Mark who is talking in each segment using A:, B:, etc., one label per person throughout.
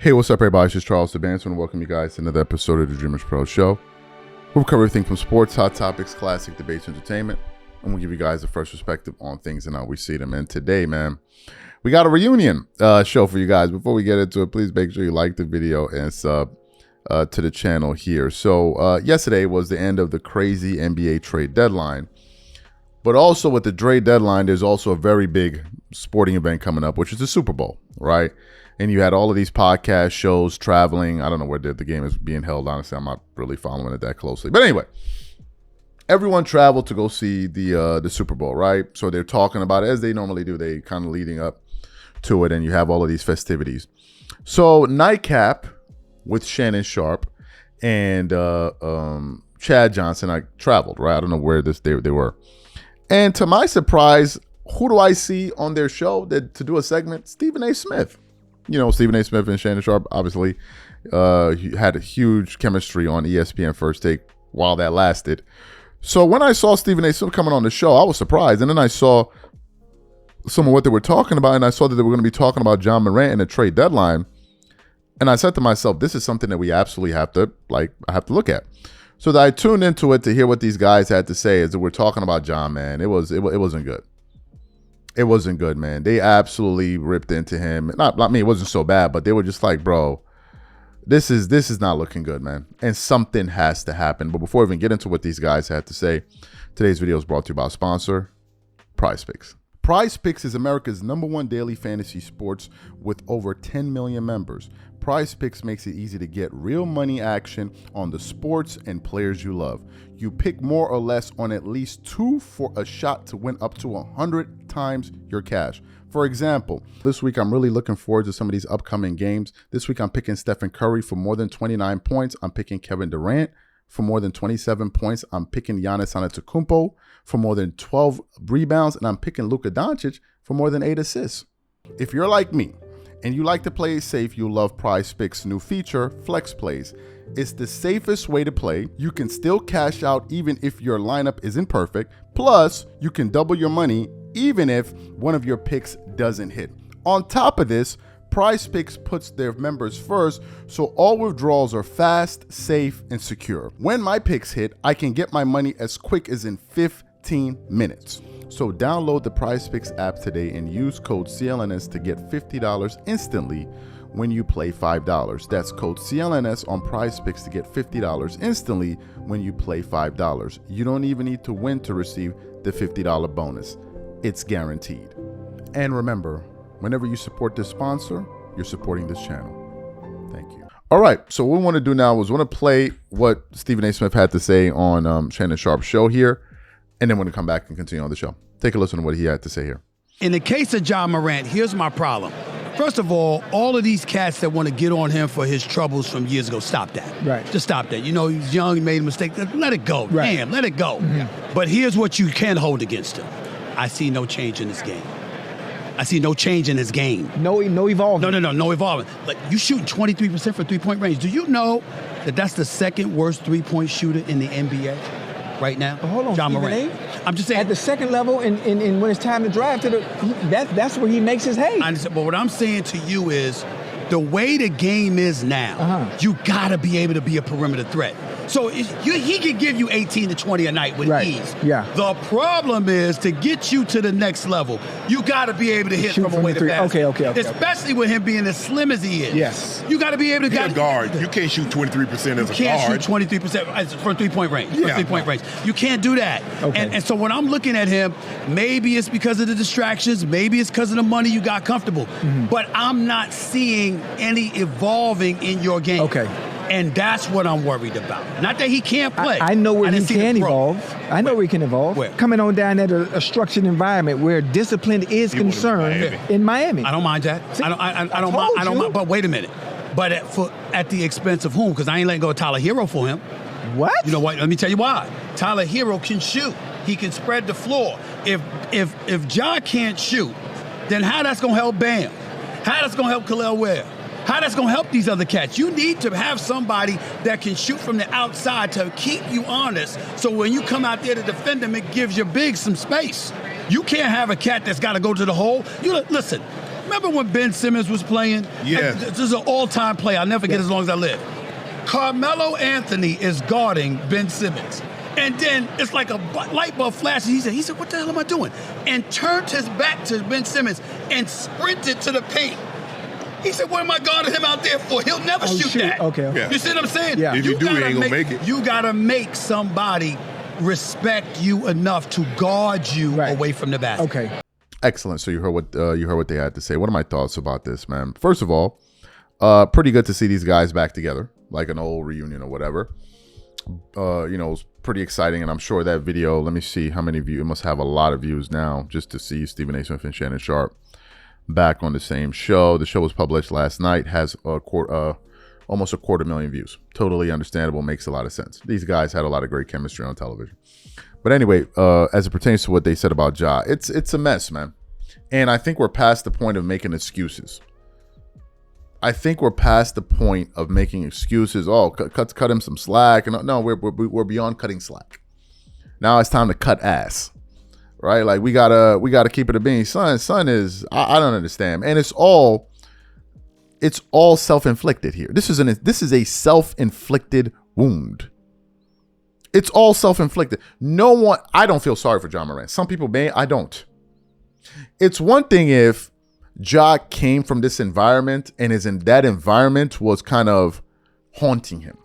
A: Hey, what's up, everybody? It's just Charles the Bands, and welcome you guys to another episode of the Dreamers Pro Show. We'll cover everything from sports, hot topics, classic debates, entertainment, and we'll give you guys a fresh perspective on things and how we see them. And today, man, we got a reunion show for you guys. Before we get into it, please make sure you like the video and sub to the channel here. So yesterday was the end of the crazy NBA trade deadline. But also with the trade deadline, there's also a very big sporting event coming up, which is the Super Bowl, right? And you had all of these podcast shows traveling. I don't know where the game is being held. Honestly, I'm not really following it that closely. But anyway, everyone traveled to go see the Super Bowl, right? So they're talking about it as they normally do. They kind of leading up to it, and you have all of these festivities. So Nightcap with Shannon Sharpe and Chad Johnson, I traveled, right? I don't know where they were. And to my surprise, who do I see on their show to do a segment? Stephen A. Smith. You know, Stephen A. Smith and Shannon Sharpe obviously had a huge chemistry on ESPN First Take while that lasted. So when I saw Stephen A. Smith coming on the show, I was surprised. And then I saw some of what they were talking about, and I saw that they were going to be talking about Ja Morant and the trade deadline. And I said to myself, this is something that we absolutely have to look at. So I tuned into it to hear what these guys had to say as they were talking about Ja, man. It wasn't good. It wasn't good, man. They absolutely ripped into him. Not me, it wasn't so bad, but they were just like, bro, this is not looking good, man. And something has to happen. But before we even get into what these guys had to say, today's video is brought to you by our sponsor, PrizePicks. PrizePicks is America's #1 daily fantasy sports with over 10 million members. PrizePicks makes it easy to get real money action on the sports and players you love. You pick more or less on at least 2 for a shot to win up to 100 times your cash. For example, this week I'm really looking forward to some of these upcoming games. This week I'm picking Stephen Curry for more than 29 points. I'm picking Kevin Durant for more than 27 points. I'm picking Giannis Antetokounmpo for more than 12 rebounds. And I'm picking Luka Doncic for more than 8 assists. If you're like me, and you like to play safe, you'll love PrizePicks' new feature, Flex Plays. It's the safest way to play. You can still cash out even if your lineup isn't perfect. Plus, you can double your money even if one of your picks doesn't hit. On top of this, PrizePicks puts their members first, so all withdrawals are fast, safe, and secure. When my picks hit, I can get my money as quick as in 15 minutes. So download the PrizePicks app today and use code CLNS to get $50 instantly when you play $5. That's code CLNS on PrizePicks to get $50 instantly when you play $5. You don't even need to win to receive the $50 bonus. It's guaranteed. And remember, whenever you support this sponsor, you're supporting this channel. Thank you. All right, so what we want to do now is we want to play what Stephen A. Smith had to say on Shannon Sharpe's show here, and then we're going to come back and continue on the show. Take a listen to what he had to say here.
B: In the case of Ja Morant, here's my problem. First of all of these cats that want to get on him for his troubles from years ago, stop that.
C: Right.
B: Just stop that. You know, he's young, he made a mistake. Let it go.
C: Right.
B: Damn, let it go. Mm-hmm. But here's what you can hold against him. I see no change in this game. I see no change in his game.
C: No evolvement.
B: No evolvement. Like, you shooting 23% for three-point range. Do you know that that's the second worst three-point shooter in the NBA right now?
C: But hold on,
B: Ja Morant. I'm just saying.
C: At the second level, and when it's time to drive to that's where he makes his hay.
B: I understand, but what I'm saying to you is, the way the game is now, you gotta be able to be a perimeter threat. So he can give you 18 to 20 a night with ease.
C: Yeah.
B: The problem is, to get you to the next level, you got to be able to hit from away the basket.
C: Okay.
B: Especially with him being as slim as he is.
C: Yes.
B: You got to be able to
D: get a guard. You can't shoot 23% as a guard.
B: You can't shoot 23% from three-point range.
D: Yeah.
B: Three-point range. You can't do that.
C: Okay.
B: And so when I'm looking at him, maybe it's because of the distractions, maybe it's because of the money you got comfortable. Mm-hmm. But I'm not seeing any evolving in your game.
C: Okay.
B: And that's what I'm worried about. Not that he can't play.
C: I know where he can evolve. I know where he can evolve.
B: Where?
C: Coming on down at a structured environment where discipline is concerned in Miami.
B: I don't mind that.
C: See,
B: I don't mind. But wait a minute. But at the expense of whom? Because I ain't letting go of Tyler Hero for him.
C: What?
B: You know what? Let me tell you why. Tyler Hero can shoot. He can spread the floor. If Ja can't shoot, then how that's gonna help Bam? How that's gonna help Khalil Ware? How that's going to help these other cats? You need to have somebody that can shoot from the outside to keep you honest, so when you come out there to defend them, it gives your bigs some space. You can't have a cat that's got to go to the hole. Listen, Remember when Ben Simmons was playing?
D: Yes.
B: This is an all-time play. I'll never forget as long as I live. Carmelo Anthony is guarding Ben Simmons. And then it's like a light bulb flashes. He said, what the hell am I doing? And turned his back to Ben Simmons and sprinted to the paint. He said, what am I guarding him out there for? He'll never shoot that.
C: Okay.
D: Yeah.
B: You see what I'm saying?
C: Yeah.
D: If you do, he ain't gonna make it.
B: You gotta make somebody respect you enough to guard you away from the basket.
C: Okay.
A: Excellent. So you heard what they had to say. What are my thoughts about this, man? First of all, pretty good to see these guys back together, like an old reunion or whatever. You know, it's pretty exciting, and I'm sure that video, let me see how many views, it must have a lot of views now, just to see Stephen A. Smith and Shannon Sharpe back on the same show. The show was published last night, has almost 250,000 views. Totally understandable, makes a lot of sense. These guys had a lot of great chemistry on television. But anyway, as it pertains to what they said about Ja, it's a mess, man. And I think we're past the point of making excuses. I think we're past the point of making excuses. Oh, cut him some slack. And no, we're beyond cutting slack. Now it's time to cut ass, right? Like we gotta keep it a bean. Son is I don't understand, and it's all self-inflicted here. This is a self-inflicted wound. It's all self-inflicted. I don't feel sorry for Ja Morant. Some people may. I don't. It's one thing if Ja came from this environment and that environment was kind of haunting him.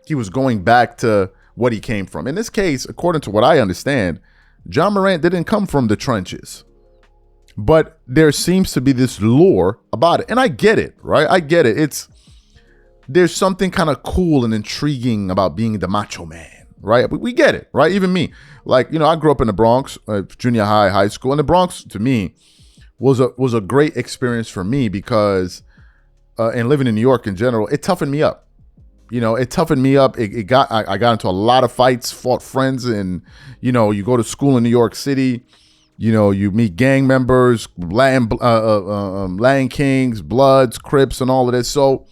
A: He was going back to what he came from. In this case, according to what I understand, Ja Morant didn't come from the trenches. But there seems to be this lure about it. And I get it, right? I get it. There's something kind of cool and intriguing about being the macho man, right? We get it, right? Even me. Like, you know, I grew up in the Bronx, junior high school. And the Bronx, to me, was a great experience for me because, and living in New York in general, it toughened me up. You know, it toughened me up. I got into a lot of fights, fought friends, and, you know, you go to school in New York City, you know, you meet gang members, Latin Kings, Bloods, Crips, and all of this. So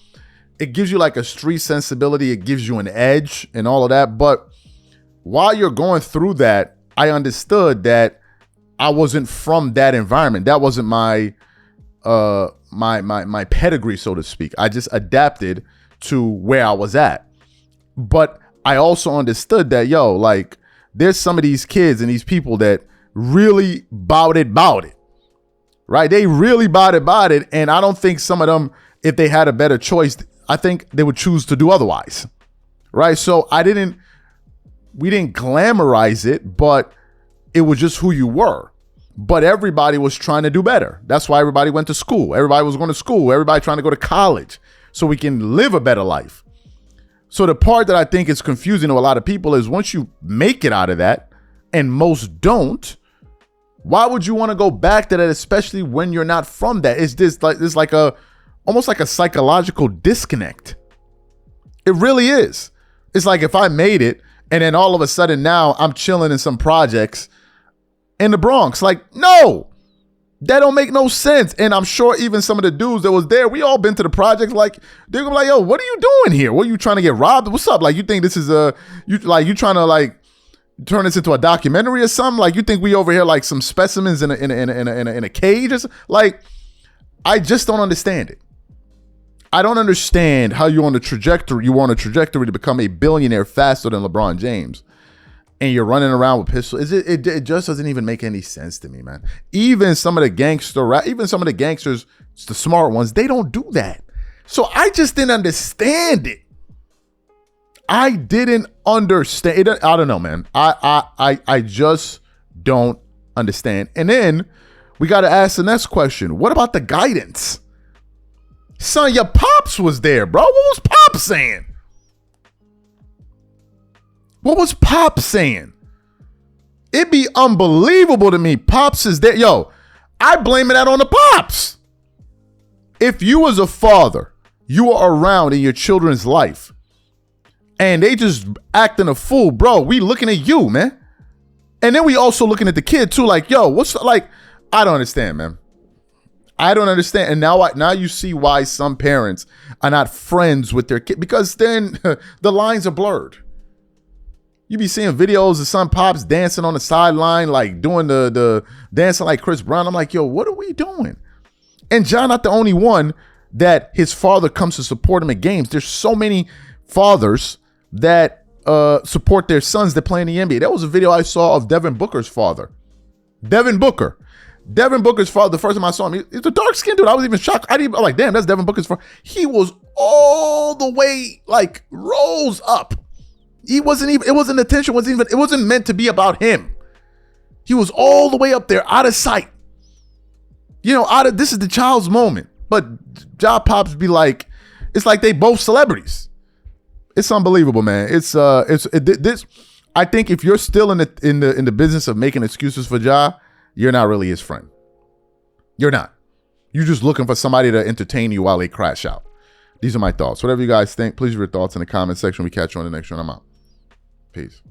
A: it gives you like a street sensibility. It gives you an edge and all of that. But while you're going through that, I understood that I wasn't from that environment. That wasn't my my pedigree, so to speak. I just adapted to where I was at. But I also understood that, like, there's some of these kids and these people that really bought it, right? They really bought it. And I don't think some of them, if they had a better choice, I think they would choose to do otherwise, right? So we didn't glamorize it, but it was just who you were. But everybody was trying to do better. That's why everybody went to school. Everybody was going to school. Everybody trying to go to college so we can live a better life. So the part that I think is confusing to a lot of people is once you make it out of that, and most don't, why would you want to go back to that, especially when you're not from that? It's almost like a psychological disconnect. It really is. It's like if I made it and then all of a sudden now I'm chilling in some projects in the Bronx. Like, no, that don't make no sense. And I'm sure even some of the dudes that was there, we all been to the projects. Like, they're gonna be like, yo, what are you doing here? What are you trying to get robbed? What's up? Like, you think this is you trying to like turn this into a documentary or something? Like, you think we over here like some specimens in a cage or something? Like, I just don't understand it. I don't understand how you were on a trajectory to become a billionaire faster than LeBron James, and you're running around with pistols. It just doesn't even make any sense to me, man. Even some of the gangsters, the smart ones, they don't do that. So I just didn't understand it. I didn't understand it. I don't know, man. I just don't understand. And then we got to ask the next question. What about the guidance? Son, your pops was there, bro. What was Pop saying? What was Pop saying? It'd be unbelievable to me. Pops is there. Yo, I blame that on the Pops. If you as a father, you are around in your children's life and they just acting a fool, bro, we looking at you, man. And then we also looking at the kid too, like, yo, I don't understand, man. I don't understand. And now you see why some parents are not friends with their kid, because then the lines are blurred. You be seeing videos of some pops dancing on the sideline, like doing the dancing like Chris Brown. I'm like, yo, what are we doing? And Ja not the only one that his father comes to support him at games. There's so many fathers that support their sons that play in the NBA. That was a video I saw of Devin Booker's father. Devin Booker's father, the first time I saw him, he's a dark-skinned dude. I was even shocked. I'm like, damn, that's Devin Booker's father. He was all the way, like, rose up. It wasn't it wasn't meant to be about him. He was all the way up there, out of sight. This is the child's moment. But Ja Pops be like, it's like they both celebrities. It's unbelievable, man. This. I think if you're still in the business of making excuses for Ja, you're not really his friend. You're not. You're just looking for somebody to entertain you while they crash out. These are my thoughts. Whatever you guys think, please leave your thoughts in the comment section. We catch you on the next one. I'm out. Peace.